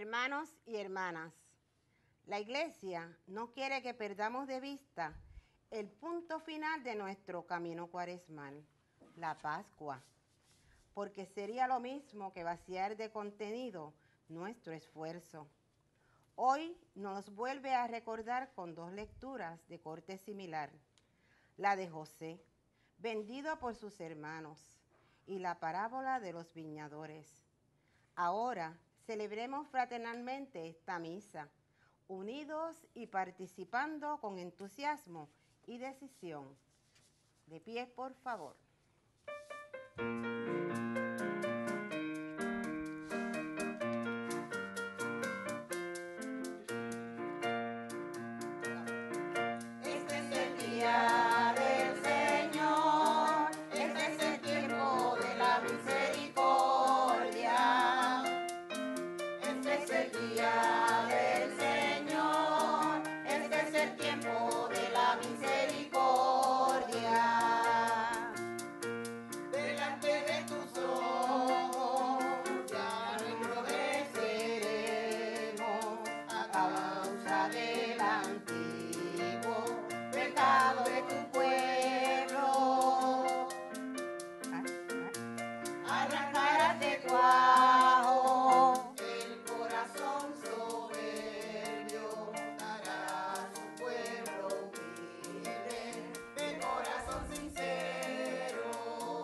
Hermanos y hermanas, la Iglesia no quiere que perdamos de vista el punto final de nuestro camino cuaresmal, la Pascua, porque sería lo mismo que vaciar de contenido nuestro esfuerzo. Hoy nos vuelve a recordar con dos lecturas de corte similar, la de José, vendido por sus hermanos, y la parábola de los viñadores. Ahora celebremos fraternalmente esta misa, unidos y participando con entusiasmo y decisión. De pie, por favor. Este es el día del Señor, este es el tiempo de la misericordia. Este es el día del Señor, este es el tiempo de la misericordia. Delante de tus ojos ya no enrojeceremos a causa del antiguo pecado de tu pueblo. Arrancarás de cuajo el corazón soberbio, darás un pueblo humilde de corazón sincero.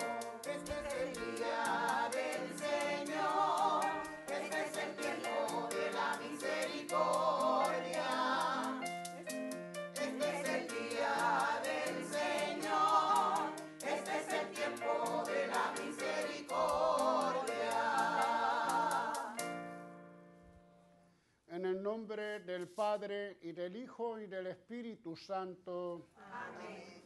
Este es el día del Señor, este es el tiempo de la misericordia. Este es el día del Señor, este es el tiempo de la misericordia. En el nombre del Padre, y del Hijo, y del Espíritu Santo. Amén.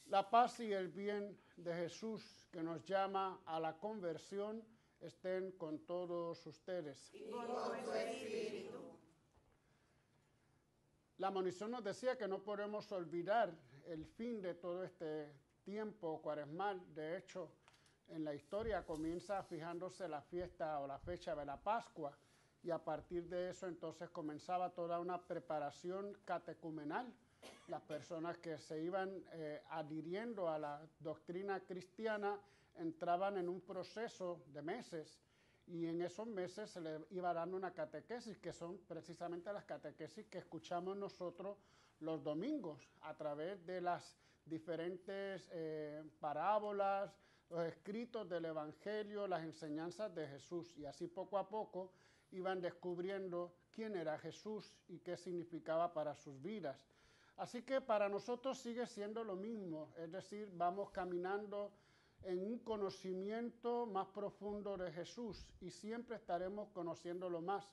La paz y el bien de Jesús, que nos llama a la conversión, estén con todos ustedes. Y con tu espíritu. La monición nos decía que no podemos olvidar el fin de todo este tiempo cuaresmal. De hecho, en la historia comienza fijándose la fiesta o la fecha de la Pascua, y a partir de eso entonces comenzaba toda una preparación catecumenal. Las personas que se iban adhiriendo a la doctrina cristiana entraban en un proceso de meses, y en esos meses se les iba dando una catequesis, que son precisamente las catequesis que escuchamos nosotros los domingos a través de las diferentes parábolas, los escritos del Evangelio, las enseñanzas de Jesús, y así poco a poco iban descubriendo quién era Jesús y qué significaba para sus vidas. Así que para nosotros sigue siendo lo mismo, es decir, vamos caminando en un conocimiento más profundo de Jesús, y siempre estaremos conociéndolo más,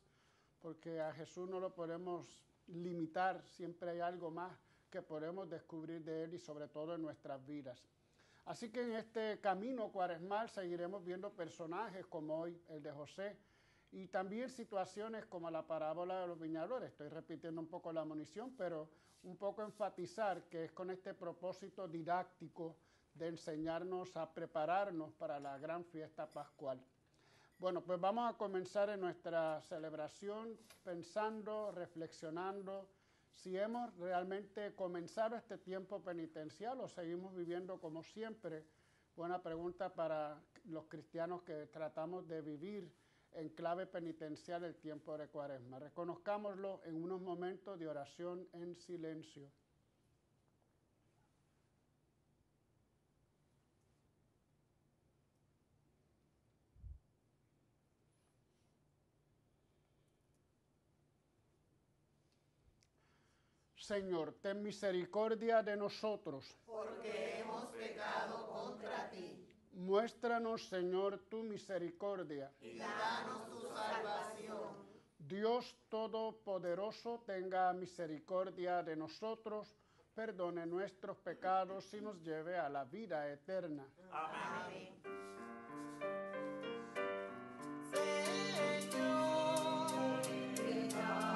porque a Jesús no lo podemos limitar, siempre hay algo más que podemos descubrir de Él, y sobre todo en nuestras vidas. Así que en este camino cuaresmal seguiremos viendo personajes como hoy el de José, y también situaciones como la parábola de los viñadores. Estoy repitiendo un poco la monición, pero un poco enfatizar que es con este propósito didáctico de enseñarnos a prepararnos para la gran fiesta pascual. Bueno, pues vamos a comenzar en nuestra celebración pensando, reflexionando, si hemos realmente comenzado este tiempo penitencial o seguimos viviendo como siempre. Buena pregunta para los cristianos que tratamos de vivir en clave penitencial el tiempo de Cuaresma. Reconozcámoslo en unos momentos de oración en silencio. Señor, ten misericordia de nosotros. Porque hemos pecado contra ti. Muéstranos, Señor, tu misericordia. Y danos tu salvación. Dios Todopoderoso, tenga misericordia de nosotros, perdone nuestros pecados y nos lleve a la vida eterna. Amén. Cristo, ten piedad.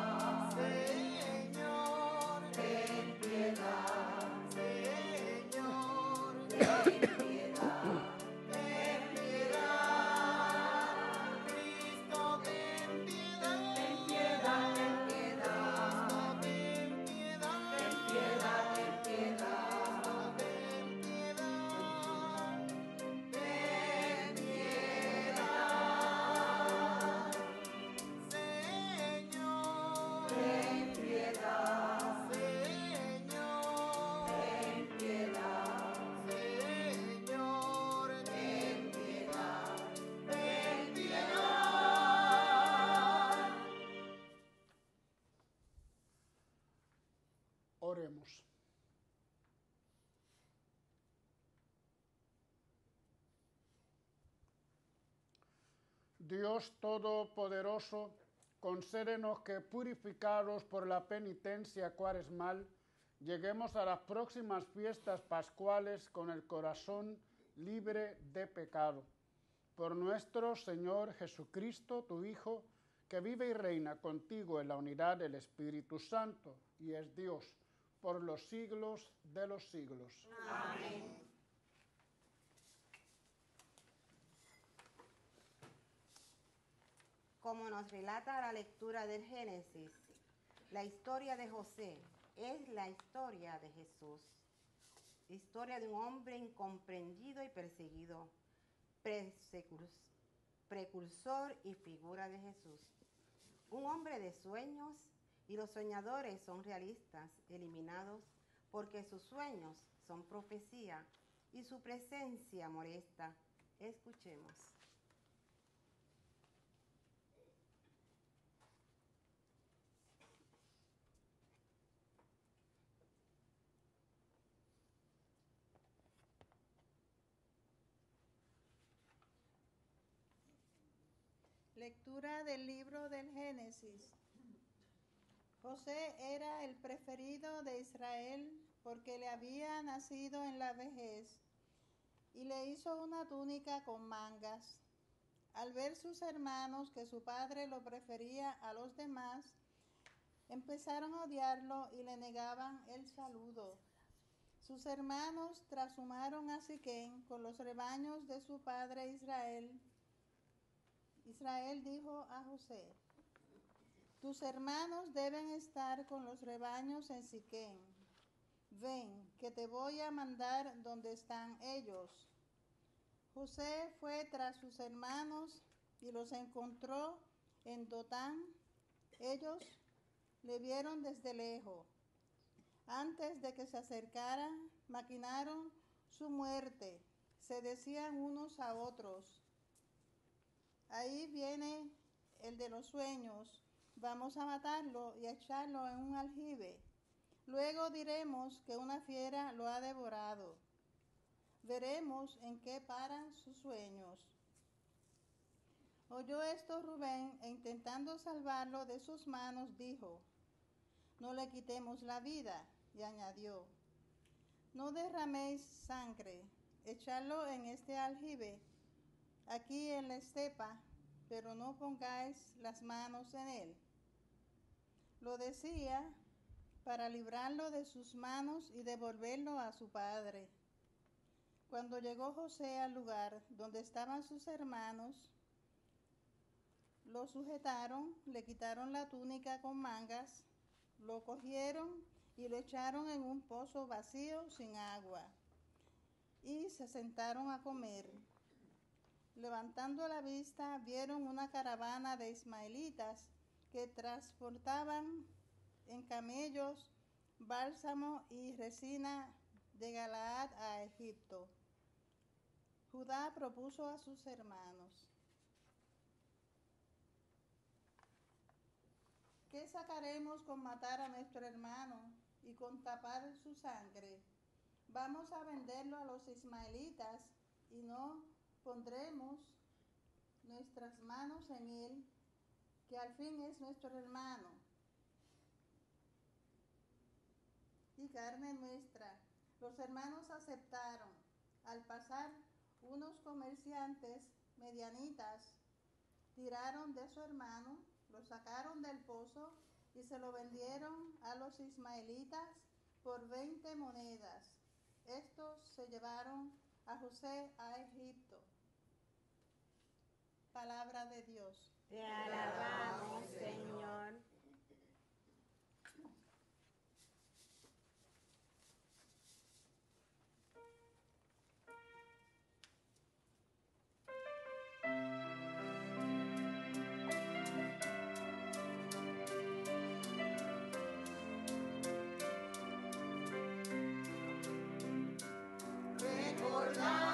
Oremos. Dios Todopoderoso, concédenos que, purificados por la penitencia cuaresmal, lleguemos a las próximas fiestas pascuales con el corazón libre de pecado. Por nuestro Señor Jesucristo, tu Hijo, que vive y reina contigo en la unidad del Espíritu Santo, y es Dios por los siglos de los siglos. Amén. Como nos relata la lectura del Génesis, la historia de José es la historia de Jesús. Historia de un hombre incomprendido y perseguido, precursor y figura de Jesús. Un hombre de sueños, y los soñadores son realistas, eliminados porque sus sueños son profecía y su presencia molesta. Escuchemos. Lectura del libro del Génesis. José era el preferido de Israel porque le había nacido en la vejez y le hizo una túnica con mangas. Al ver sus hermanos que su padre lo prefería a los demás, empezaron a odiarlo y le negaban el saludo. Sus hermanos trashumaron a Siquén con los rebaños de su padre Israel. Israel dijo a José: tus hermanos deben estar con los rebaños en Siquén. Ven, que te voy a mandar donde están ellos. José fue tras sus hermanos y los encontró en Dotán. Ellos le vieron desde lejos. Antes de que se acercaran, maquinaron su muerte. Se decían unos a otros: ahí viene el de los sueños, vamos a matarlo y a echarlo en un aljibe. Luego diremos que una fiera lo ha devorado. Veremos en qué paran sus sueños. Oyó esto Rubén e intentando salvarlo de sus manos dijo: no le quitemos la vida. Y añadió: no derraméis sangre, echadlo en este aljibe, aquí en la estepa, pero no pongáis las manos en él. Lo decía para librarlo de sus manos y devolverlo a su padre. Cuando llegó José al lugar donde estaban sus hermanos, lo sujetaron, le quitaron la túnica con mangas, lo cogieron y lo echaron en un pozo vacío sin agua, y se sentaron a comer. Levantando la vista, vieron una caravana de ismaelitas que transportaban en camellos bálsamo y resina de Galaad a Egipto. Judá propuso a sus hermanos: ¿qué sacaremos con matar a nuestro hermano y con tapar su sangre? Vamos a venderlo a los ismaelitas y no pondremos nuestras manos en él, que al fin es nuestro hermano y carne nuestra. Los hermanos aceptaron. Al pasar, unos comerciantes medianitas tiraron de su hermano, lo sacaron del pozo y se lo vendieron a los ismaelitas por 20 monedas. Estos se llevaron a José a Egipto. Palabra de Dios. Te alabamos, Señor. Recordar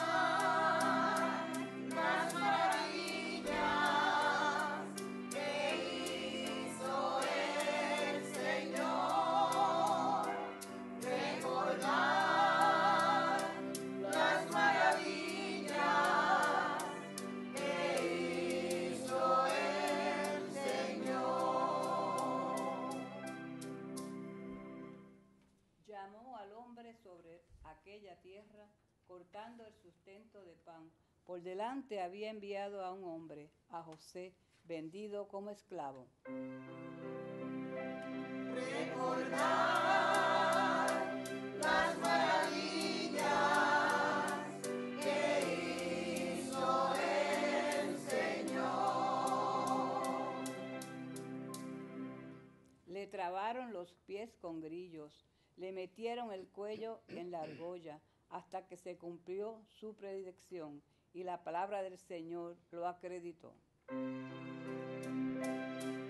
las maravillas que hizo sobre aquella tierra, cortando el sustento de pan. Por delante había enviado a un hombre, a José, vendido como esclavo. Recordar las maravillas que hizo el Señor. Le trabaron los pies con grillos, le metieron el cuello en la argolla, hasta que se cumplió su predicción, y la palabra del Señor lo acreditó.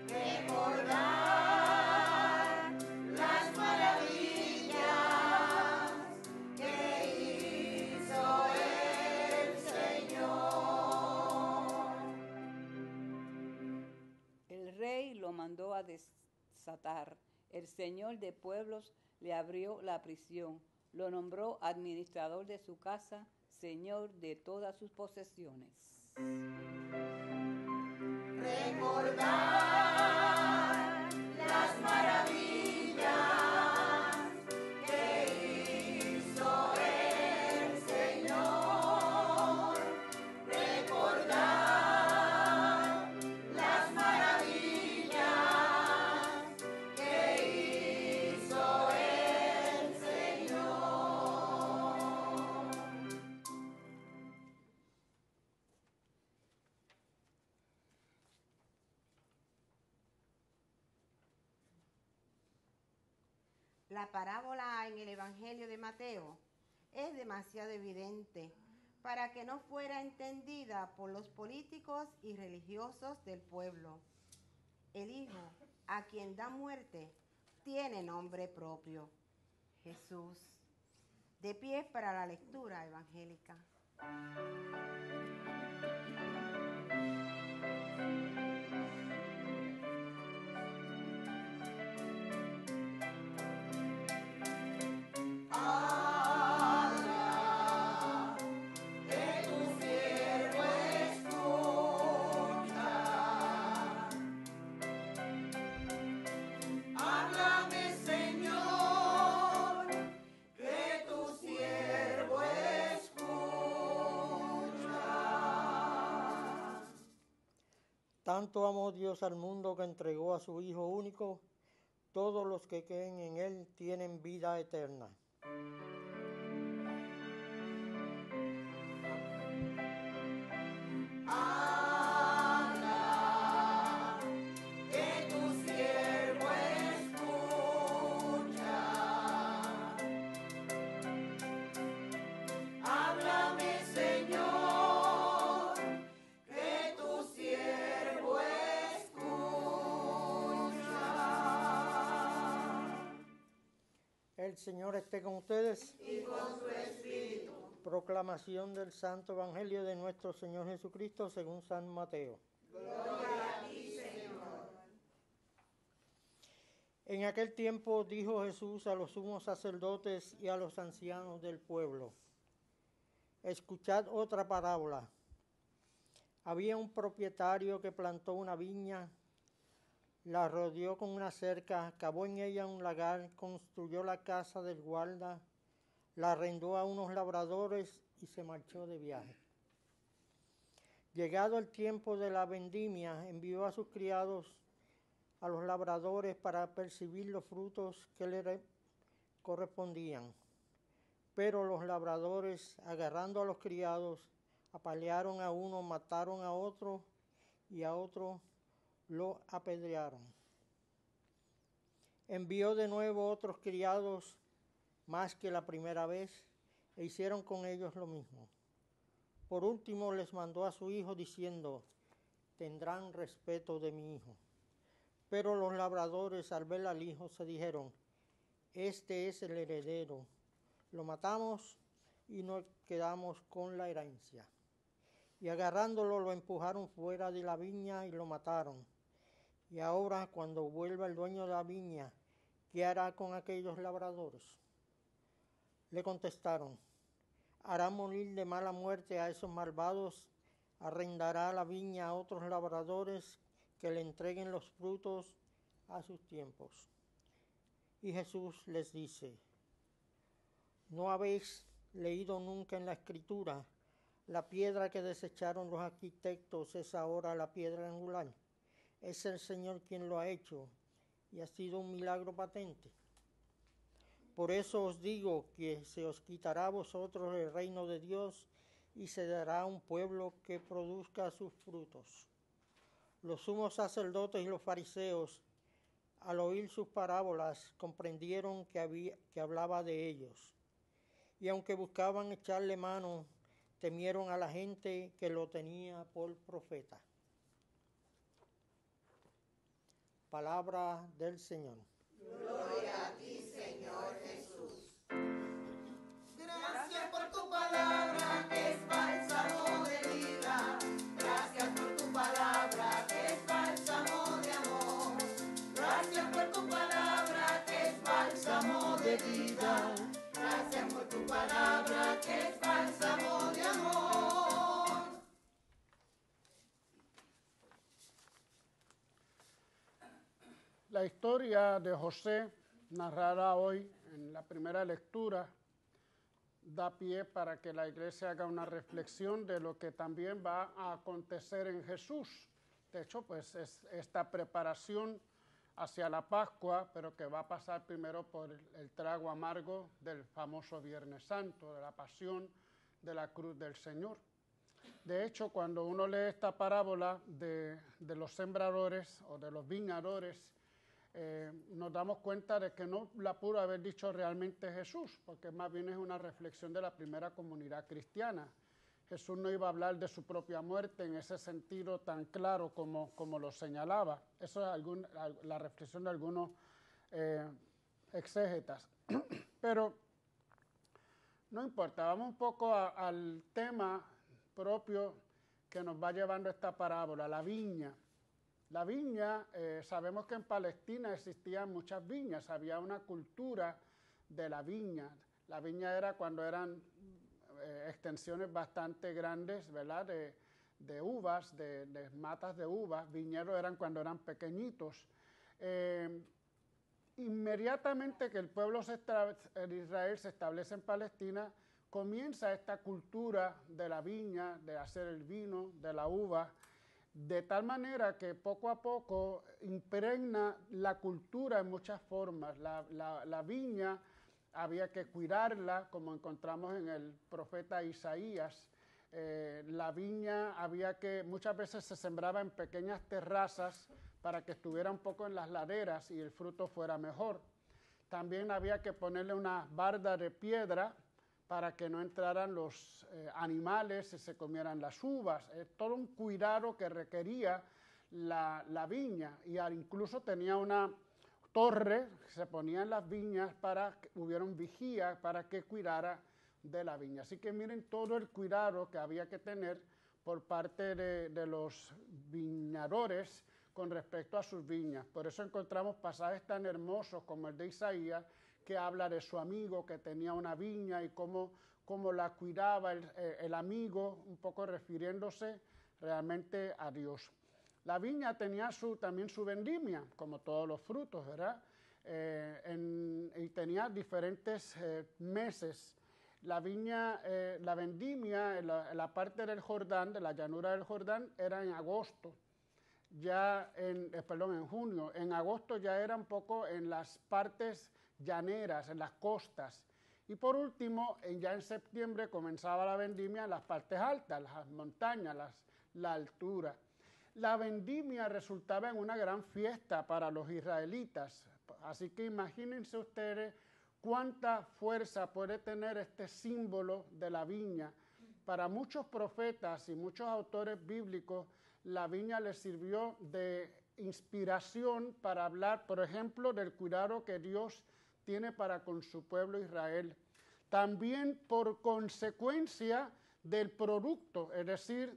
Recordar las maravillas que hizo el Señor. El rey lo mandó a desatar. El Señor de pueblos le abrió la prisión. Lo nombró administrador de su casa, señor de todas sus posesiones. Recordar las maravillas que hizo el Señor. Recordar las maravillas que hizo el Señor. La parábola en el Evangelio de Mateo es demasiado evidente para que no fuera entendida por los políticos y religiosos del pueblo. El Hijo, a quien da muerte, tiene nombre propio: Jesús. De pie para la lectura evangélica. Habla, que tu siervo escucha. Háblame, Señor, que tu siervo escucha. Tanto amó Dios al mundo que entregó a su Hijo único. Todos los que creen en Él tienen vida eterna. Habla, que tu siervo escucha. Háblame, Señor, que tu siervo escucha. El Señor esté con ustedes. Y con su espíritu. Proclamación del Santo Evangelio de nuestro Señor Jesucristo según San Mateo. Gloria a ti, Señor. En aquel tiempo dijo Jesús a los sumos sacerdotes y a los ancianos del pueblo: escuchad otra parábola. Había un propietario que plantó una viña, la rodeó con una cerca, cavó en ella un lagar, construyó la casa del guarda, la arrendó a unos labradores y se marchó de viaje. Llegado el tiempo de la vendimia, envió a sus criados a los labradores para percibir los frutos que le correspondían. Pero los labradores, agarrando a los criados, apalearon a uno, mataron a otro y a otro lo apedrearon. Envió de nuevo otros criados más que la primera vez e hicieron con ellos lo mismo. Por último les mandó a su hijo diciendo: tendrán respeto de mi hijo. Pero los labradores, al ver al hijo, se dijeron: este es el heredero, lo matamos y nos quedamos con la herencia. Y agarrándolo lo empujaron fuera de la viña y lo mataron. Y ahora, cuando vuelva el dueño de la viña, ¿qué hará con aquellos labradores? Le contestaron: hará morir de mala muerte a esos malvados, arrendará la viña a otros labradores que le entreguen los frutos a sus tiempos. Y Jesús les dice: ¿No habéis leído nunca en la Escritura? La piedra que desecharon los arquitectos es ahora la piedra angular. Es el Señor quien lo ha hecho y ha sido un milagro patente. Por eso os digo que se os quitará a vosotros el reino de Dios y se dará un pueblo que produzca sus frutos. Los sumos sacerdotes y los fariseos, al oír sus parábolas, comprendieron que hablaba de ellos. Y aunque buscaban echarle mano, temieron a la gente que lo tenía por profeta. Palabra del Señor. Gloria a ti, Señor Jesús. Gracias por tu palabra que es bálsamo de vida. Gracias por tu palabra que es bálsamo de amor. Gracias por tu palabra que es bálsamo de vida. Gracias por tu palabra que es bálsamo de amor. La historia de José, narrada hoy en la primera lectura, da pie para que la iglesia haga una reflexión de lo que también va a acontecer en Jesús. De hecho, pues es esta preparación hacia la Pascua, pero que va a pasar primero por el trago amargo del famoso Viernes Santo, de la pasión de la cruz del Señor. De hecho, cuando uno lee esta parábola de los sembradores o de los viñadores, nos damos cuenta de que no la pudo haber dicho realmente Jesús, porque más bien es una reflexión de la primera comunidad cristiana. Jesús no iba a hablar de su propia muerte en ese sentido tan claro como lo señalaba. Eso es la reflexión de algunos exégetas. Pero no importa, vamos un poco al tema propio que nos va llevando esta parábola, la viña. La viña, sabemos que en Palestina existían muchas viñas, había una cultura de la viña. La viña era cuando eran extensiones bastante grandes, ¿verdad? De uvas, de matas de uvas. Viñedos eran cuando eran pequeñitos. Inmediatamente que el pueblo de Israel se establece en Palestina, comienza esta cultura de la viña, de hacer el vino, de la uva, de tal manera que poco a poco impregna la cultura en muchas formas. La viña había que cuidarla, como encontramos en el profeta Isaías. La viña muchas veces se sembraba en pequeñas terrazas para que estuviera un poco en las laderas y el fruto fuera mejor. También había que ponerle una barda de piedra para que no entraran los animales y se comieran las uvas. Todo un cuidado que requería la viña, y incluso tenía una torre que se ponía en las viñas para que hubiera un vigía para que cuidara de la viña. Así que miren todo el cuidado que había que tener por parte de los viñadores con respecto a sus viñas. Por eso encontramos pasajes tan hermosos como el de Isaías, que habla de su amigo que tenía una viña y cómo la cuidaba el amigo, un poco refiriéndose realmente a Dios. La viña tenía también su vendimia, como todos los frutos, ¿verdad? Y tenía diferentes meses. La vendimia, en la parte del Jordán, de la llanura del Jordán, era en agosto. En junio. En agosto ya era un poco en las partes llaneras, en las costas. Y por último, ya en septiembre comenzaba la vendimia en las partes altas, las montañas, la altura. La vendimia resultaba en una gran fiesta para los israelitas. Así que imagínense ustedes cuánta fuerza puede tener este símbolo de la viña. Para muchos profetas y muchos autores bíblicos, la viña les sirvió de inspiración para hablar, por ejemplo, del cuidado que Dios tiene para con su pueblo Israel. También por consecuencia del producto, es decir,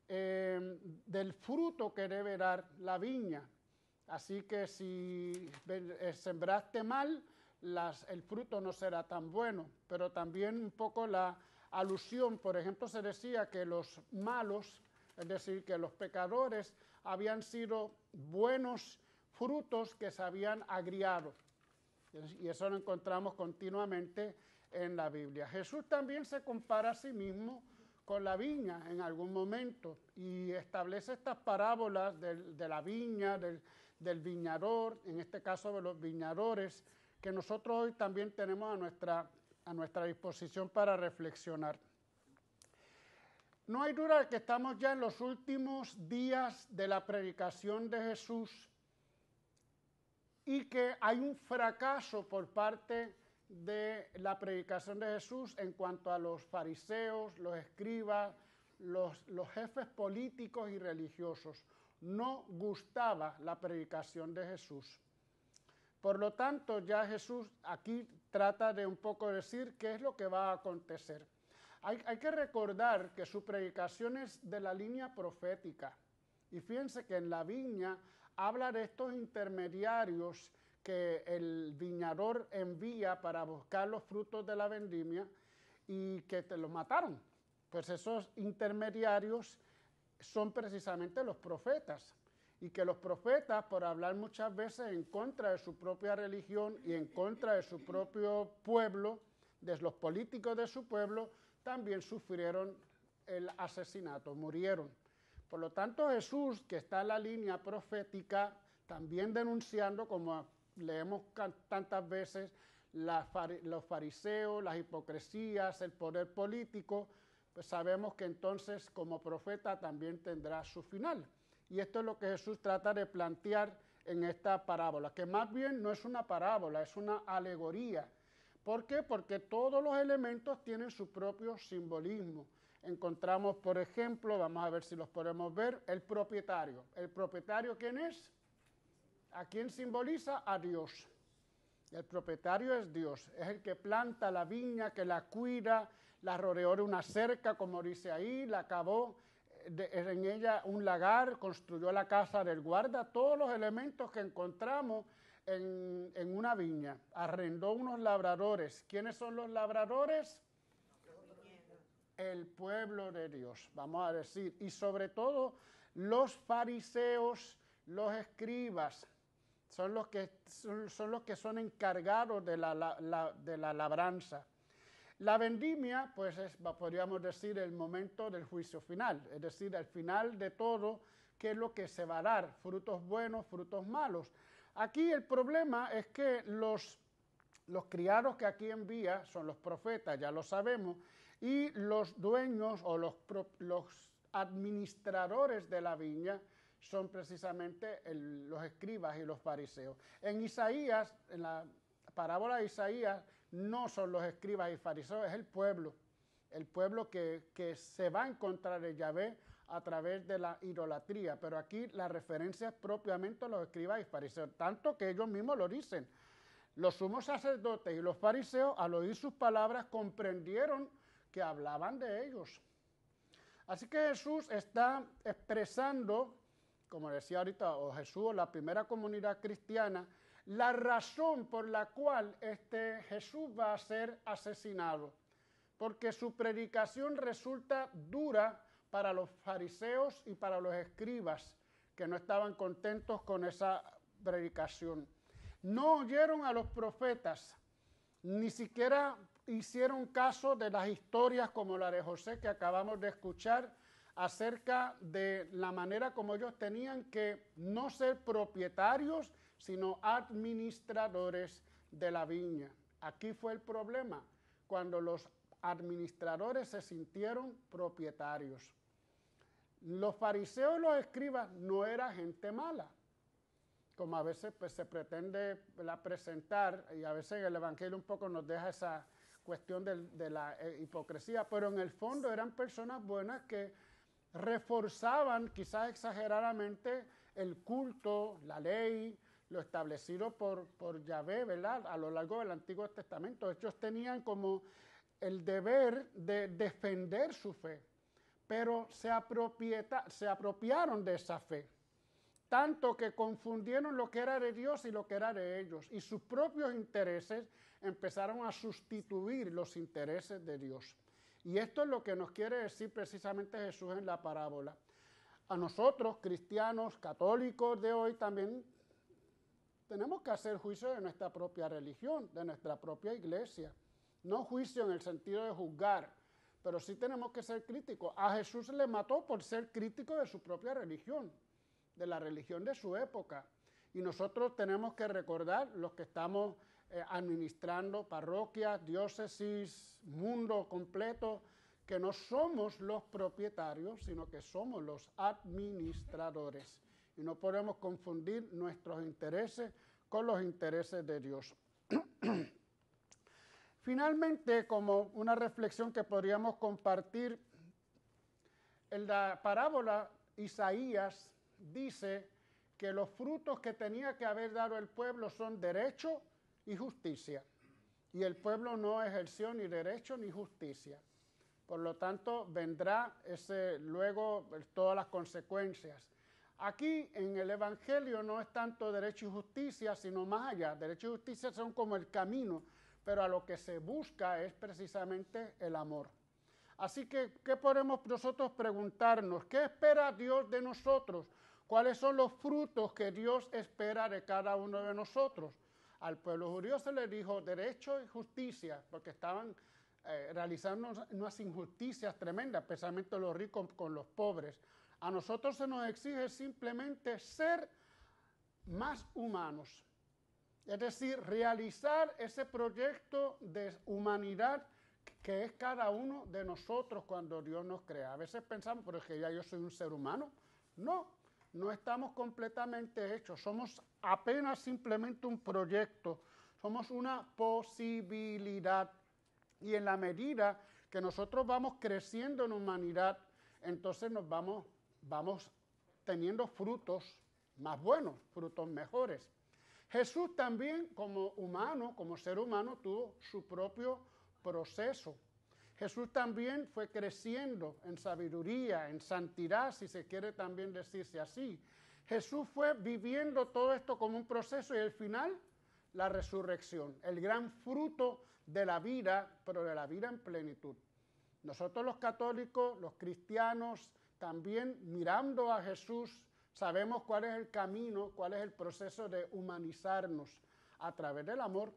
del fruto que debe dar la viña. Así que si sembraste mal, el fruto no será tan bueno. Pero también un poco la alusión, por ejemplo, se decía que los malos, es decir, que los pecadores habían sido buenos frutos que se habían agriado. Y eso lo encontramos continuamente en la Biblia. Jesús también se compara a sí mismo con la viña en algún momento y establece estas parábolas de la viña, del viñador, en este caso de los viñadores, que nosotros hoy también tenemos a nuestra disposición para reflexionar. No hay duda de que estamos ya en los últimos días de la predicación de Jesús y que hay un fracaso por parte de la predicación de Jesús en cuanto a los fariseos, los escribas, los jefes políticos y religiosos. No gustaba la predicación de Jesús. Por lo tanto, ya Jesús aquí trata de un poco decir qué es lo que va a acontecer. Hay que recordar que su predicación es de la línea profética. Y fíjense que en la viña habla de estos intermediarios que el viñador envía para buscar los frutos de la vendimia y que los mataron. Pues esos intermediarios son precisamente los profetas. Y que los profetas, por hablar muchas veces en contra de su propia religión y en contra de su propio pueblo, de los políticos de su pueblo, también sufrieron el asesinato, murieron. Por lo tanto, Jesús, que está en la línea profética, también denunciando, como leemos tantas veces, los fariseos, las hipocresías, el poder político, pues sabemos que entonces como profeta también tendrá su final. Y esto es lo que Jesús trata de plantear en esta parábola, que más bien no es una parábola, es una alegoría. ¿Por qué? Porque todos los elementos tienen su propio simbolismo. Encontramos, por ejemplo, vamos a ver si los podemos ver, el propietario. ¿El propietario quién es? ¿A quién simboliza? A Dios. El propietario es Dios, es el que planta la viña, que la cuida, la rodeó de una cerca, como dice ahí, la cavó en ella un lagar, construyó la casa del guarda, todos los elementos que encontramos en una viña. Arrendó unos labradores. ¿Quiénes son los labradores? El pueblo de Dios, vamos a decir. Y sobre todo los fariseos, los escribas, son los que son encargados de la labranza. La vendimia, pues podríamos decir, el momento del juicio final, es decir, el final de todo, qué es lo que se va a dar, frutos buenos, frutos malos. Aquí el problema es que los criados que aquí envía son los profetas, ya lo sabemos, y los dueños o los administradores de la viña son precisamente los escribas y los fariseos. En Isaías, en la parábola de Isaías, no son los escribas y fariseos, es el pueblo que se va a encontrar en Yahvé a través de la idolatría, pero aquí la referencia es propiamente a los escribas y fariseos, tanto que ellos mismos lo dicen. Los sumos sacerdotes y los fariseos, al oír sus palabras, comprendieron que hablaban de ellos. Así que Jesús está expresando, como decía ahorita, o Jesús, o la primera comunidad cristiana, la razón por la cual Jesús va a ser asesinado, porque su predicación resulta dura para los fariseos y para los escribas, que no estaban contentos con esa predicación. No oyeron a los profetas, ni siquiera hicieron caso de las historias como la de José que acabamos de escuchar, acerca de la manera como ellos tenían que no ser propietarios, sino administradores de la viña. Aquí fue el problema, cuando los administradores se sintieron propietarios. Los fariseos y los escribas no era gente mala, como a veces pues, se pretende presentar, y a veces el Evangelio un poco nos deja esa cuestión de la hipocresía, pero en el fondo eran personas buenas que reforzaban quizás exageradamente el culto, la ley, lo establecido por Yahvé, ¿verdad? A lo largo del Antiguo Testamento. Ellos tenían como el deber de defender su fe, pero se apropiaron de esa fe, tanto que confundieron lo que era de Dios y lo que era de ellos, y sus propios intereses empezaron a sustituir los intereses de Dios. Y esto es lo que nos quiere decir precisamente Jesús en la parábola. A nosotros, cristianos, católicos de hoy, también tenemos que hacer juicio de nuestra propia religión, de nuestra propia iglesia. No juicio en el sentido de juzgar, pero sí tenemos que ser críticos. A Jesús le mató por ser crítico de su propia religión, de la religión de su época. Y nosotros tenemos que recordar, los que estamos administrando parroquias, diócesis, mundo completo, que no somos los propietarios, sino que somos los administradores. Y no podemos confundir nuestros intereses con los intereses de Dios. Finalmente, como una reflexión que podríamos compartir, en la parábola Isaías dice que los frutos que tenía que haber dado el pueblo son derecho y justicia. Y el pueblo no ejerció ni derecho ni justicia. Por lo tanto, vendrá luego todas las consecuencias. Aquí en el Evangelio no es tanto derecho y justicia, sino más allá. Derecho y justicia son como el camino, pero a lo que se busca es precisamente el amor. Así que, ¿qué podemos nosotros preguntarnos? ¿Qué espera Dios de nosotros? ¿Cuáles son los frutos que Dios espera de cada uno de nosotros? Al pueblo judío se le dijo derecho y justicia, porque estaban realizando unas injusticias tremendas, especialmente los ricos con los pobres. A nosotros se nos exige simplemente ser más humanos. Es decir, realizar ese proyecto de humanidad que es cada uno de nosotros cuando Dios nos crea. A veces pensamos, pero es que ya yo soy un ser humano. No, no estamos completamente hechos. Somos apenas simplemente un proyecto. Somos una posibilidad. Y en la medida que nosotros vamos creciendo en humanidad, entonces nos vamos teniendo frutos más buenos, frutos mejores. Jesús también, como humano, como ser humano, tuvo su propio proceso. Jesús también fue creciendo en sabiduría, en santidad, si se quiere también decirse así. Jesús fue viviendo todo esto como un proceso y al final, la resurrección, el gran fruto de la vida, pero de la vida en plenitud. Nosotros los católicos, los cristianos, también mirando a Jesús, sabemos cuál es el camino, cuál es el proceso de humanizarnos a través del amor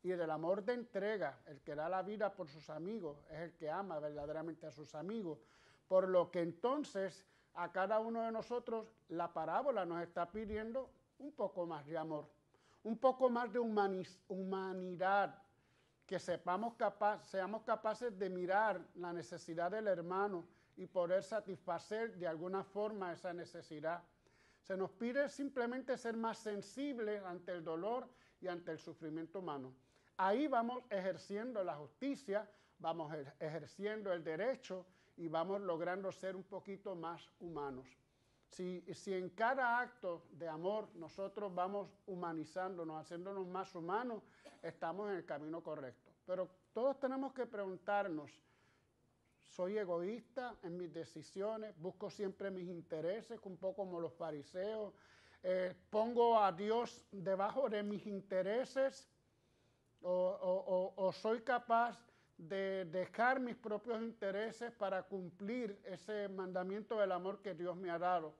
y del amor de entrega. El que da la vida por sus amigos es el que ama verdaderamente a sus amigos. Por lo que entonces a cada uno de nosotros la parábola nos está pidiendo un poco más de amor, un poco más de humanidad, que seamos capaces de mirar la necesidad del hermano y poder satisfacer de alguna forma esa necesidad. Se nos pide simplemente ser más sensibles ante el dolor y ante el sufrimiento humano. Ahí vamos ejerciendo la justicia, vamos ejerciendo el derecho y vamos logrando ser un poquito más humanos. Si en cada acto de amor nosotros vamos humanizándonos, haciéndonos más humanos, estamos en el camino correcto. Pero todos tenemos que preguntarnos, ¿soy egoísta en mis decisiones? ¿Busco siempre mis intereses, un poco como los fariseos? ¿Pongo a Dios debajo de mis intereses? ¿O soy capaz de dejar mis propios intereses para cumplir ese mandamiento del amor que Dios me ha dado?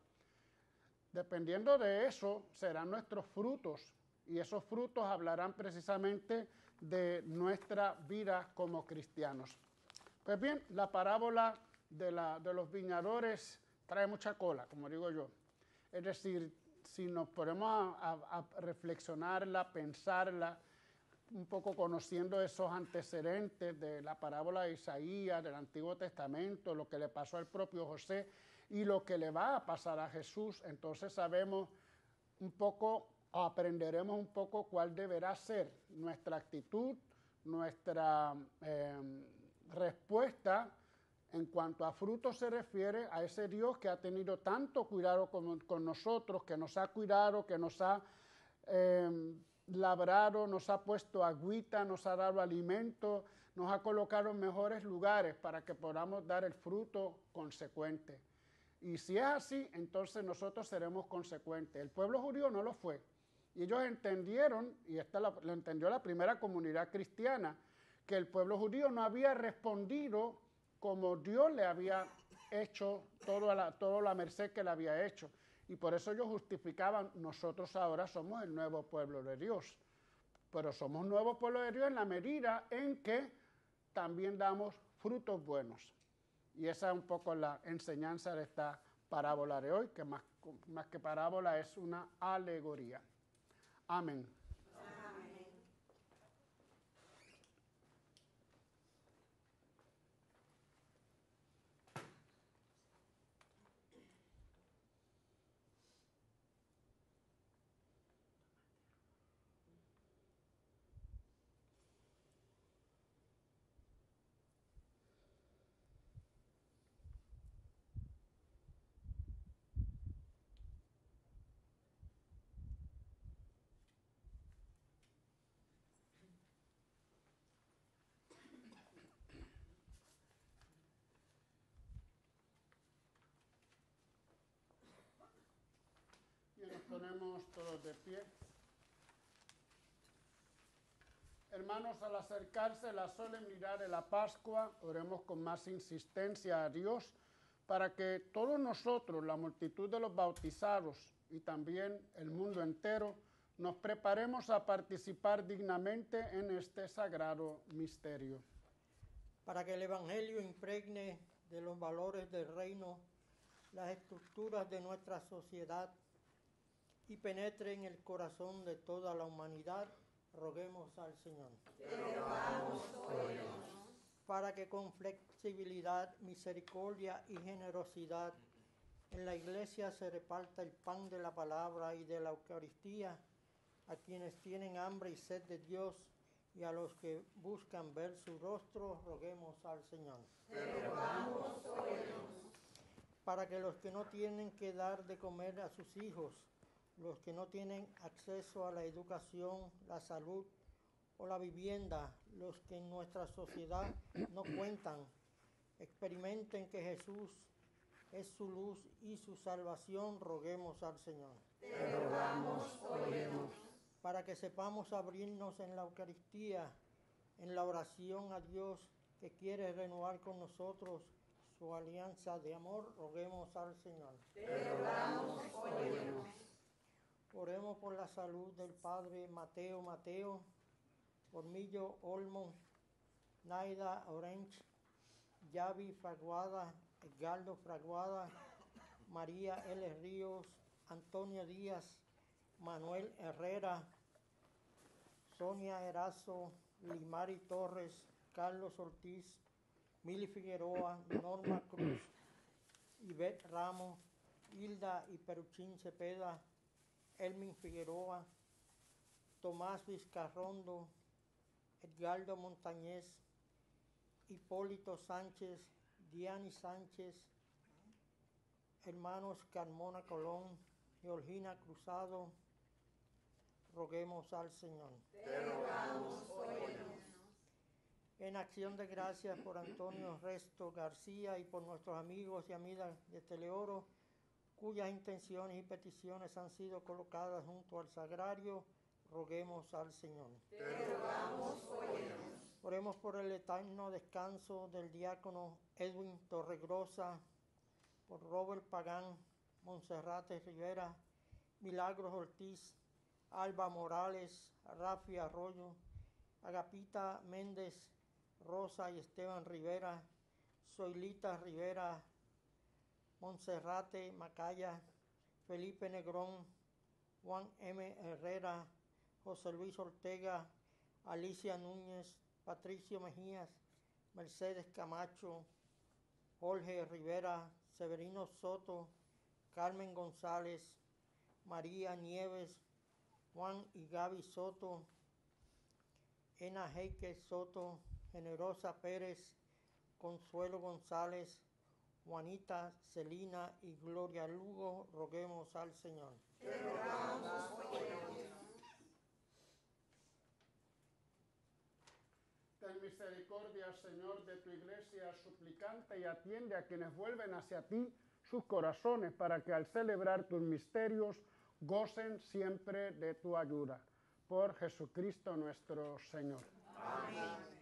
Dependiendo de eso, serán nuestros frutos. Y esos frutos hablarán precisamente de nuestra vida como cristianos. Pues bien, la parábola de los viñadores trae mucha cola, como digo yo. Es decir, si nos ponemos a reflexionarla, pensarla, un poco conociendo esos antecedentes de la parábola de Isaías, del Antiguo Testamento, lo que le pasó al propio José y lo que le va a pasar a Jesús, entonces sabemos un poco, o aprenderemos un poco cuál deberá ser nuestra actitud, nuestra respuesta en cuanto a frutos se refiere a ese Dios que ha tenido tanto cuidado con nosotros, que nos ha cuidado, que nos ha labrado, nos ha puesto agüita, nos ha dado alimento, nos ha colocado en mejores lugares para que podamos dar el fruto consecuente. Y si es así, entonces nosotros seremos consecuentes. El pueblo judío no lo fue. Y ellos entendieron, y lo entendió la primera comunidad cristiana, que el pueblo judío no había respondido como Dios le había hecho toda la merced que le había hecho. Y por eso ellos justificaban, nosotros ahora somos el nuevo pueblo de Dios. Pero somos nuevo pueblo de Dios en la medida en que también damos frutos buenos. Y esa es un poco la enseñanza de esta parábola de hoy, que más que parábola es una alegoría. Amén. Y nos ponemos todos de pie. Hermanos, al acercarse la solemnidad de la Pascua, oremos con más insistencia a Dios para que todos nosotros, la multitud de los bautizados y también el mundo entero, nos preparemos a participar dignamente en este sagrado misterio. Para que el Evangelio impregne de los valores del reino las estructuras de nuestra sociedad y penetre en el corazón de toda la humanidad, roguemos al Señor. Te rogamos, oh Dios. Para que con flexibilidad, misericordia y generosidad en la Iglesia se reparta el pan de la palabra y de la Eucaristía a quienes tienen hambre y sed de Dios y a los que buscan ver su rostro, roguemos al Señor. Te rogamos, oh Dios. Para que los que no tienen que dar de comer a sus hijos, los que no tienen acceso a la educación, la salud o la vivienda, los que en nuestra sociedad no cuentan, experimenten que Jesús es su luz y su salvación, roguemos al Señor. Te rogamos, oh Dios. Para que sepamos abrirnos en la Eucaristía, en la oración a Dios que quiere renovar con nosotros su alianza de amor, roguemos al Señor. Te rogamos, oh Dios. Oremos por la salud del Padre Mateo, por Millo Olmo, Naida Orange, Yavi Fraguada, Edgardo Fraguada, María L. Ríos, Antonio Díaz, Manuel Herrera, Sonia Erazo, Limari Torres, Carlos Ortiz, Mili Figueroa, Norma Cruz, Ivette Ramos, Hilda y Peruchín Cepeda, Elmin Figueroa, Tomás Vizcarrondo, Edgardo Montañez, Hipólito Sánchez, Diani Sánchez, hermanos Carmona Colón, Georgina Cruzado, roguemos al Señor. Te rogamos, oh Dios. En acción de gracias por Antonio Resto García y por nuestros amigos y amigas de Teleoro, cuyas intenciones y peticiones han sido colocadas junto al sagrario, roguemos al Señor. Te rogamos, oh Dios. Oremos por el eterno descanso del diácono Edwin Torregrosa, por Robert Pagán, Monserrate Rivera, Milagros Ortiz, Alba Morales, Rafi Arroyo, Agapita Méndez, Rosa y Esteban Rivera, Zoilita Rivera, Monserrate Macaya, Felipe Negrón, Juan M. Herrera, José Luis Ortega, Alicia Núñez, Patricio Mejías, Mercedes Camacho, Jorge Rivera, Severino Soto, Carmen González, María Nieves, Juan y Gaby Soto, Ena Heike Soto, Generosa Pérez, Consuelo González, Juanita Celina y Gloria Lugo, roguemos al Señor. Te rogamos, oh Dios. Ten misericordia, Señor, de tu iglesia suplicante y atiende a quienes vuelven hacia ti sus corazones para que al celebrar tus misterios gocen siempre de tu ayuda. Por Jesucristo nuestro Señor. Amén.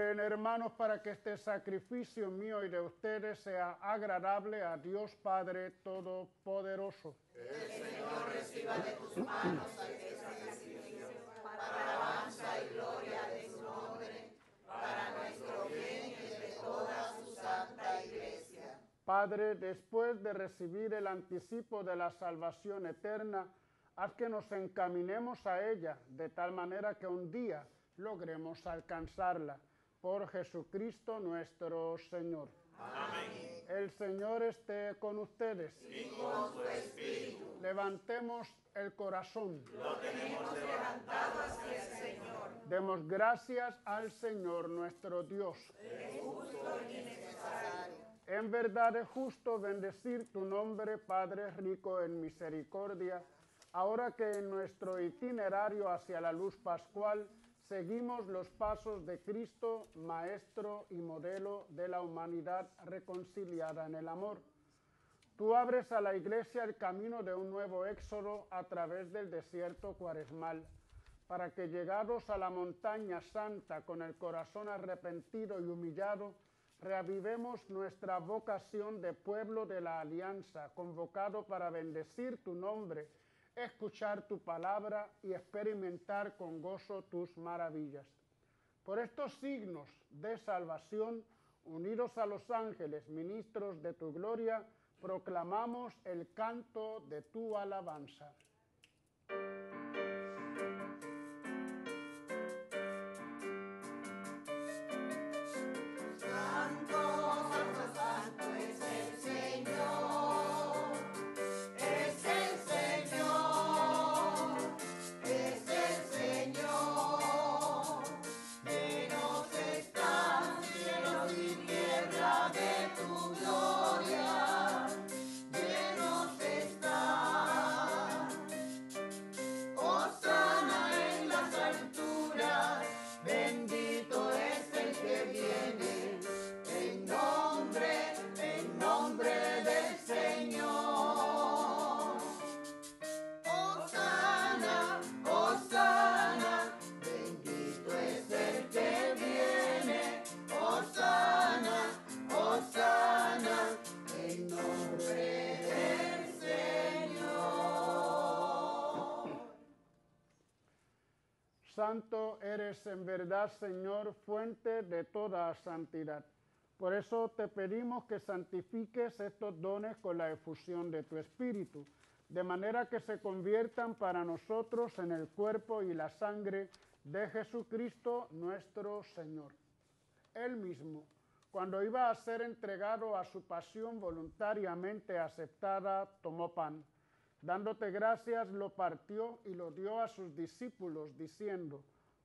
Oren, hermanos, para que este sacrificio mío y de ustedes sea agradable a Dios Padre Todopoderoso. El Señor reciba de tus manos este sacrificio para alabanza y gloria de su nombre, para nuestro bien y de toda su santa iglesia. Padre, después de recibir el anticipo de la salvación eterna, haz que nos encaminemos a ella de tal manera que un día logremos alcanzarla. Por Jesucristo nuestro Señor. Amén. El Señor esté con ustedes. Y con su espíritu. Levantemos el corazón. Lo tenemos levantado hacia el Señor. Demos gracias al Señor nuestro Dios. Es justo y necesario. En verdad es justo bendecir tu nombre, Padre rico en misericordia, ahora que en nuestro itinerario hacia la luz pascual seguimos los pasos de Cristo, Maestro y modelo de la humanidad reconciliada en el amor. Tú abres a la Iglesia el camino de un nuevo éxodo a través del desierto cuaresmal, para que llegados a la montaña santa con el corazón arrepentido y humillado, reavivemos nuestra vocación de pueblo de la alianza, convocado para bendecir tu nombre, escuchar tu palabra y experimentar con gozo tus maravillas. Por estos signos de salvación, unidos a los ángeles, ministros de tu gloria, proclamamos el canto de tu alabanza. Santo eres en verdad, Señor, fuente de toda santidad. Por eso te pedimos que santifiques estos dones con la efusión de tu Espíritu, de manera que se conviertan para nosotros en el cuerpo y la sangre de Jesucristo nuestro Señor. Él mismo, cuando iba a ser entregado a su pasión voluntariamente aceptada, tomó pan. Dándote gracias, lo partió y lo dio a sus discípulos, diciendo: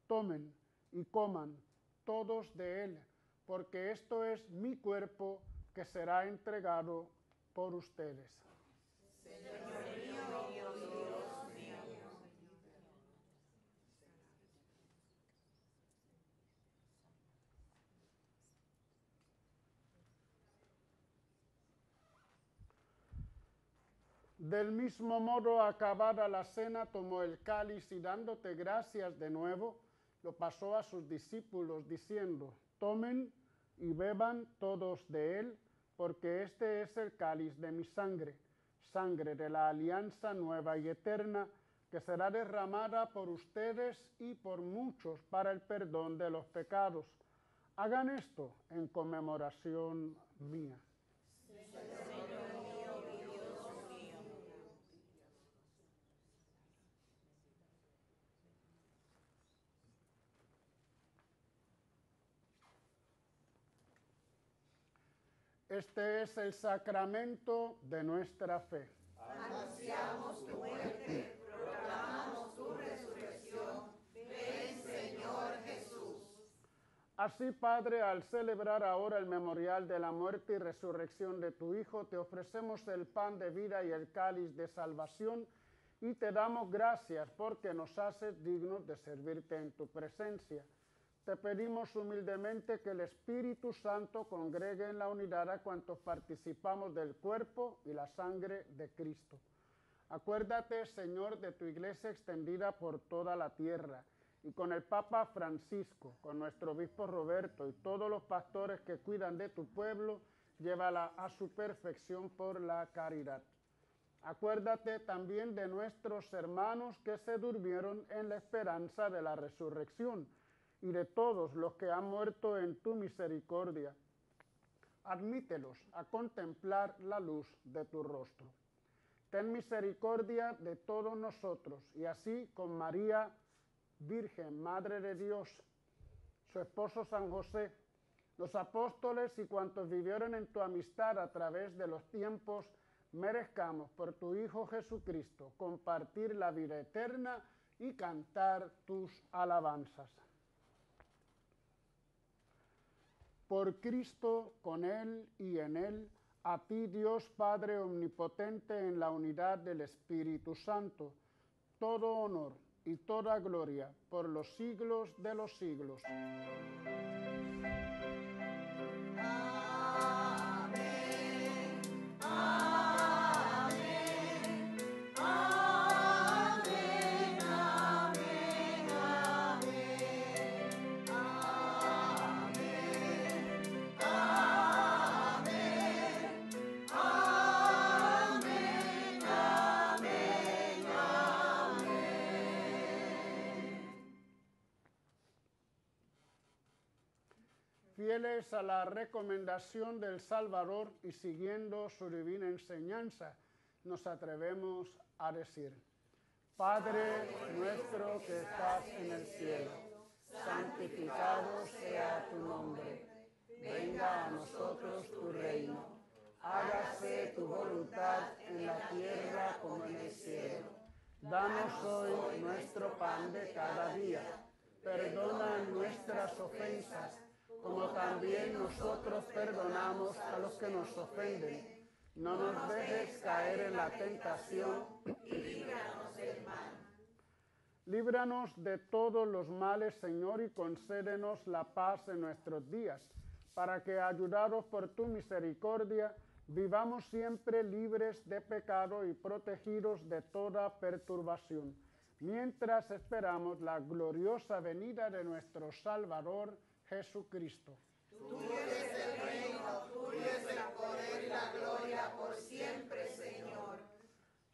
tomen y coman todos de él, porque esto es mi cuerpo que será entregado por ustedes. Señor mío, Dios mío. Del mismo modo, acabada la cena, tomó el cáliz y dándote gracias de nuevo, lo pasó a sus discípulos, diciendo: tomen y beban todos de él, porque este es el cáliz de mi sangre, sangre de la alianza nueva y eterna, que será derramada por ustedes y por muchos para el perdón de los pecados. Hagan esto en conmemoración mía. Este es el sacramento de nuestra fe. Anunciamos tu muerte, proclamamos tu resurrección. Ven, Señor Jesús. Así, Padre, al celebrar ahora el memorial de la muerte y resurrección de tu Hijo, te ofrecemos el pan de vida y el cáliz de salvación y te damos gracias porque nos haces dignos de servirte en tu presencia. Te pedimos humildemente que el Espíritu Santo congregue en la unidad a cuantos participamos del cuerpo y la sangre de Cristo. Acuérdate, Señor, de tu iglesia extendida por toda la tierra y con el Papa Francisco, con nuestro obispo Roberto y todos los pastores que cuidan de tu pueblo, llévala a su perfección por la caridad. Acuérdate también de nuestros hermanos que se durmieron en la esperanza de la resurrección y de todos los que han muerto en tu misericordia. Admítelos a contemplar la luz de tu rostro. Ten misericordia de todos nosotros y así con María, Virgen, Madre de Dios, su esposo San José, los apóstoles y cuantos vivieron en tu amistad a través de los tiempos, merezcamos por tu Hijo Jesucristo compartir la vida eterna y cantar tus alabanzas. Por Cristo, con Él y en Él, a ti Dios Padre Omnipotente en la unidad del Espíritu Santo, todo honor y toda gloria por los siglos de los siglos. Fieles a la recomendación del Salvador y siguiendo su divina enseñanza, nos atrevemos a decir: Padre nuestro que estás en el cielo, santificado sea tu nombre. Venga a nosotros tu reino. Hágase tu voluntad en la tierra como en el cielo. Danos hoy nuestro pan de cada día. Perdona nuestras ofensas, como también nosotros perdonamos a los que nos ofenden. No nos dejes caer en la tentación y líbranos del mal. Líbranos de todos los males, Señor, y concédenos la paz en nuestros días, para que, ayudados por tu misericordia, vivamos siempre libres de pecado y protegidos de toda perturbación, mientras esperamos la gloriosa venida de nuestro Salvador, Jesucristo. Tuyo es el reino, tuyo es el poder y la gloria por siempre, Señor.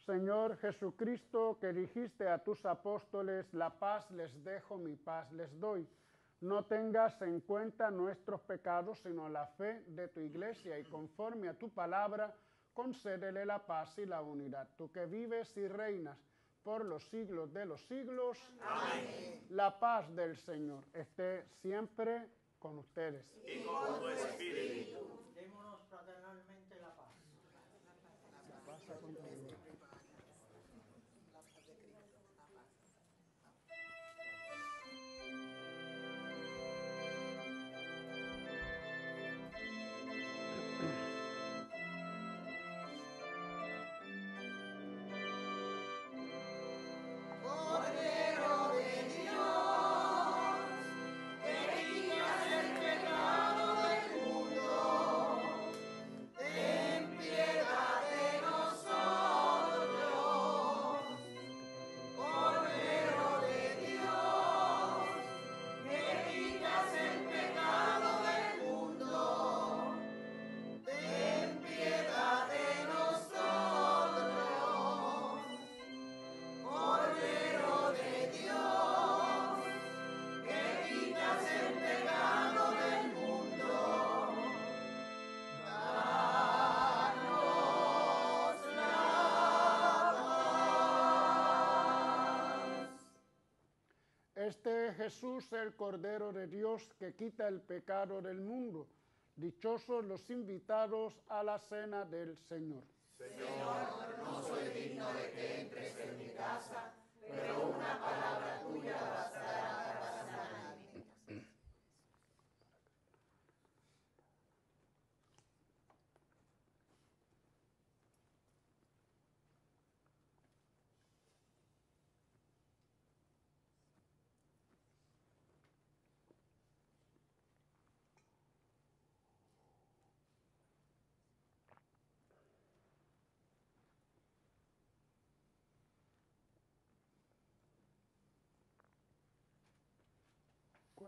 Señor Jesucristo, que dijiste a tus apóstoles: la paz les dejo, mi paz les doy. No tengas en cuenta nuestros pecados, sino la fe de tu iglesia, y conforme a tu palabra, concédele la paz y la unidad. Tú que vives y reinas por los siglos de los siglos. Amén. La paz del Señor esté siempre con ustedes. Y con tu espíritu. Démonos fraternalmente la paz. Cordero de Dios, que quitas el pecado del mundo, ten piedad de nosotros. Cordero de Dios, que quitas el pecado del mundo, ten piedad de nosotros. Cordero de Dios, que quitas el pecado del mundo, danos la paz. Este es Jesús, el Cordero de Dios, que quita el pecado del mundo. Dichosos los invitados a la cena del Señor. Señor, no soy digno de que entres en mi casa, pero una palabra tuya bastará para sanarme.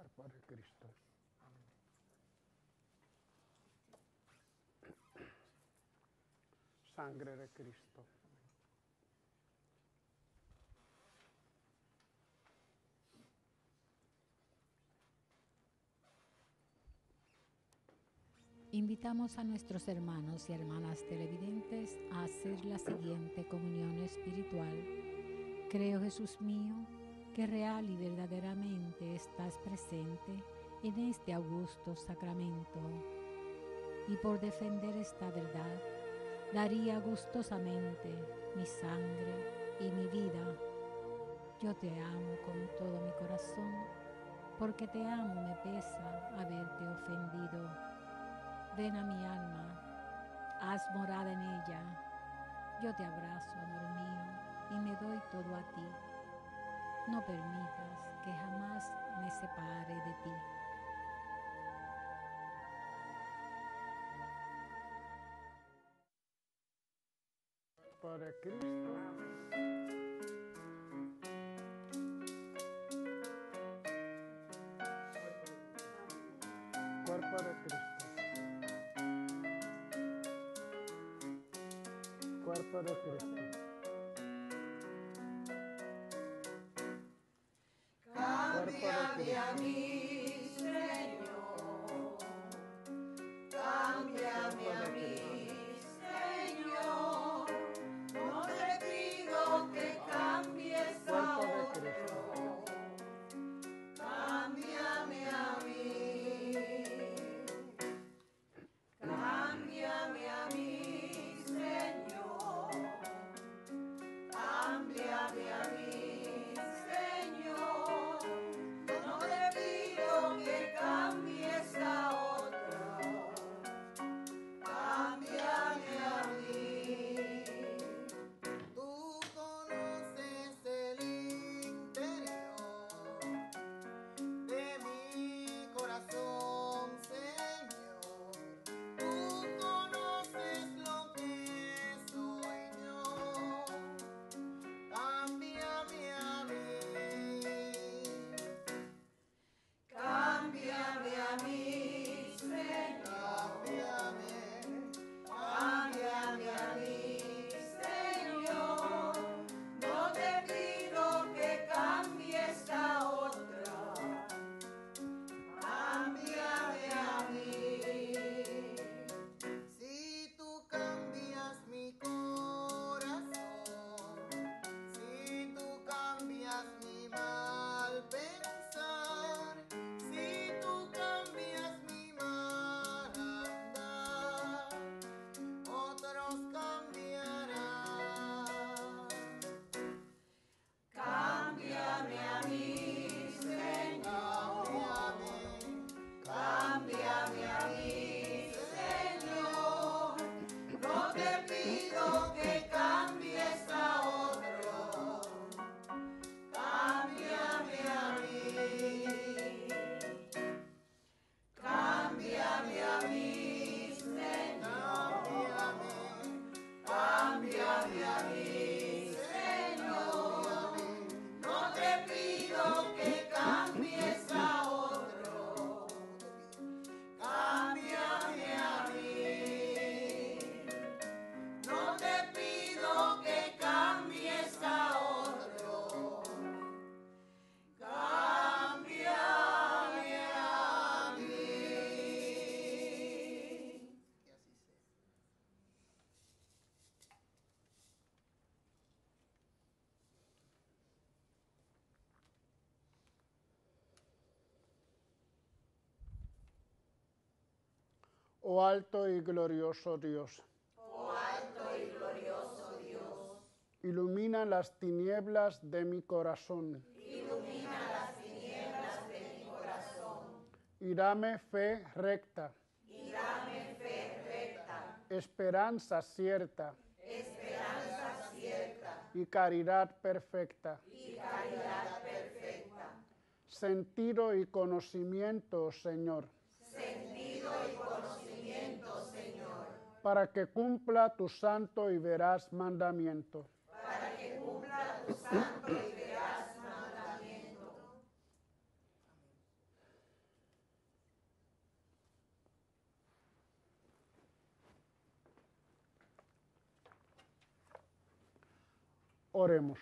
Cuerpo de Cristo. Sangre de Cristo. Invitamos a nuestros hermanos y hermanas televidentes a hacer la siguiente comunión espiritual. Creo, Jesús mío, que real y verdaderamente estás presente en este augusto sacramento. Y por defender esta verdad, daría gustosamente mi sangre y mi vida. Yo te amo con todo mi corazón, porque te amo me pesa haberte ofendido. Ven a mi alma, haz morada en ella. Yo te abrazo, amor mío, y me doy todo a ti. No permitas que jamás me separe de ti. Cuerpo de Cristo. Cuerpo de Cristo. Cuerpo de Cristo. Cámbiame a mí, Señor. Cámbiame a mí, Señor. No te pido que cambies a otro. Cámbiame a mí. Cámbiame a mí, Señor. Cámbiame a mí, Señor. No te pido que cambies a otro. Cámbiame a mí. Tú conoces el interior de mi corazón, Señor. Tú conoces lo que soy yo. Cámbiame a mí. Cámbiame a mí, Señor. Cámbiame a mí, Señor. No te pido que cambies a otro. Cámbiame a mí. Si tú cambias mi corazón, si tú cambias mi mal pensar, si tú cambias mi mal andar, otros cambiarán. Cámbiame a mí, Señor. Cámbiame a mí, Señor. No te pido que cambies a otro. Cámbiame a mí. Cámbiame a mí, Señor. Cámbiame a mí, Señor. No te pido que cambies a otro. Cámbiame a mí. No te pido que cambies a otro. Cámbiame a mí. Oh alto y glorioso Dios. Oh alto y glorioso Dios. Ilumina las tinieblas de mi corazón. Ilumina las tinieblas de mi corazón. Y dame fe recta. Y dame fe recta. Esperanza cierta. Esperanza cierta. Y caridad perfecta. Y caridad perfecta. Sentido y conocimiento, Señor. Sentido y conocimiento, Señor. Para que cumpla tu santo y veraz mandamiento. Para que cumpla tu santo y veraz mandamiento. Oremos.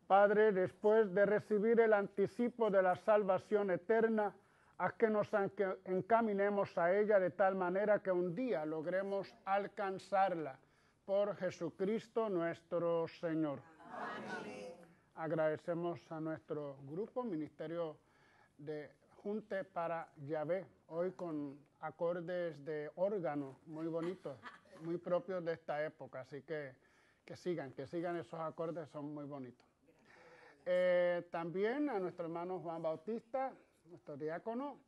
Padre, después de recibir el anticipo de la salvación eterna, haz que nos encaminemos a ella de tal manera que un día logremos alcanzarla. Por Jesucristo nuestro Señor. Amén. Agradecemos a nuestro grupo, Ministerio de Junte para Yahvé, hoy con acordes de órgano muy bonitos, muy propios de esta época, así que sigan esos acordes, son muy bonitos. También a nuestro hermano Juan Bautista, nuestro diácono,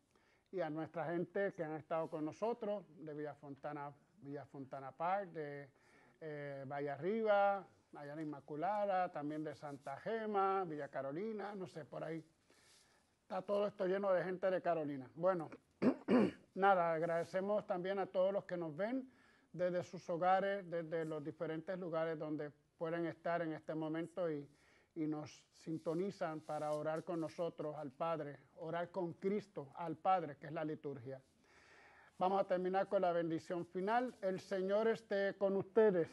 y a nuestra gente que han estado con nosotros de Villa Fontana Park, de Valle Arriba, allá en Inmaculada, también de Santa Gema, Villa Carolina, no sé, por ahí. Está todo esto lleno de gente de Carolina. Bueno, nada, agradecemos también a todos los que nos ven desde sus hogares, desde los diferentes lugares donde pueden estar en este momento y nos sintonizan para orar con nosotros al Padre, orar con Cristo al Padre, que es la liturgia. Vamos a terminar con la bendición final. El Señor esté con ustedes.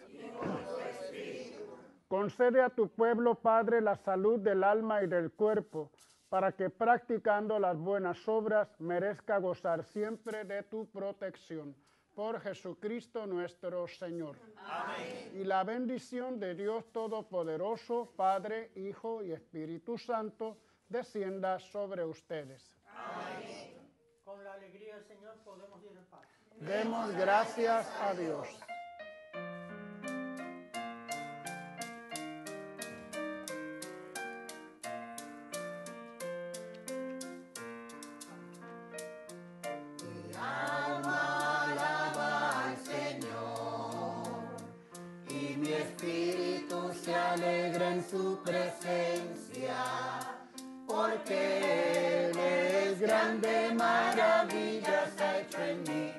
Concede a tu pueblo, Padre, la salud del alma y del cuerpo, para que practicando las buenas obras merezca gozar siempre de tu protección. Por Jesucristo nuestro Señor. Amén. Y la bendición de Dios Todopoderoso, Padre, Hijo y Espíritu Santo, descienda sobre ustedes. Amén. Con la alegría del Señor podemos ir en paz. Demos gracias a Dios. Alegra en su presencia, porque Él es grande, maravillas ha hecho en mí.